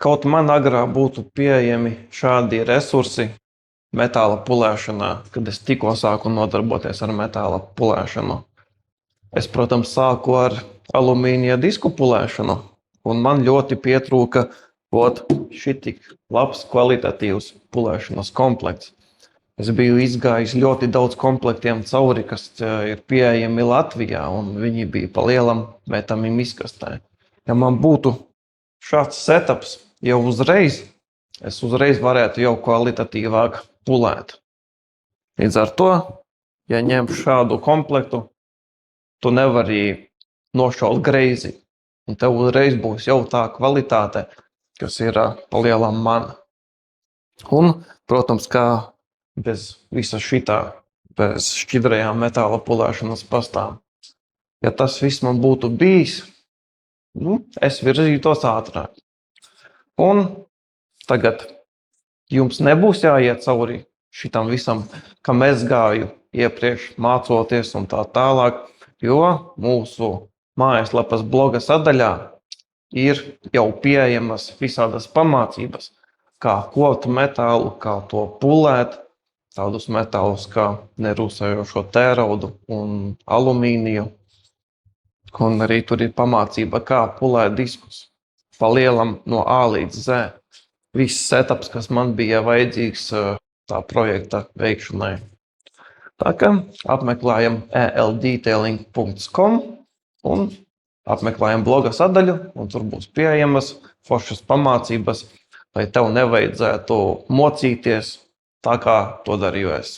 Kaut man agrāk būtu pieejami šādi resursi metāla pulēšanā, kad es tikko sāku nodarboties ar metāla pulēšanu. Es, protams, sāku ar alumīnija disku pulēšanu, un man ļoti pietrūka šitik labs kvalitatīvs pulēšanas komplekts. Es biju izgājis ļoti daudz komplektiem cauri, kas ir pieejami Latvijā, un viņi bija pa lielam metami miskastē. Ja man būtu šāds setups jau uzreiz, es uzreiz varētu jau kvalitatīvāk pulēt. Līdz ar to, ja ņem šādu komplektu, tu nevari nošaut greizi, un tev uzreiz būs jau tā kvalitāte, kas ir pa lielam mana. Un, protams, kā bez visa šitā, bez šķidrajām metāla pulēšanas pastām. Ja tas viss man būtu bijis, es virzītos ātrāk. Un tagad jums nebūs jāiet cauri šitam visam, kam es gāju iepriekš mācoties un tā tālāk, jo mūsu mājaslapas bloga sadaļā ir jau pieejamas visādas pamācības, kā kovat metālu, kā to pulēt, tādus metālus kā nerūsējošo tēraudu un alumīniju. Un arī tur ir pamācība, kā pulēt diskus. Pa lielam no A līdz Z. Viss setups, kas man bija vajadzīgs tā projekta veikšanai. Tā kā apmeklējam eldetailing.com un apmeklējam bloga sadaļu, un tur būs pieejamas foršas pamācības, lai tev nevajadzētu mocīties tā, kā to darīju es.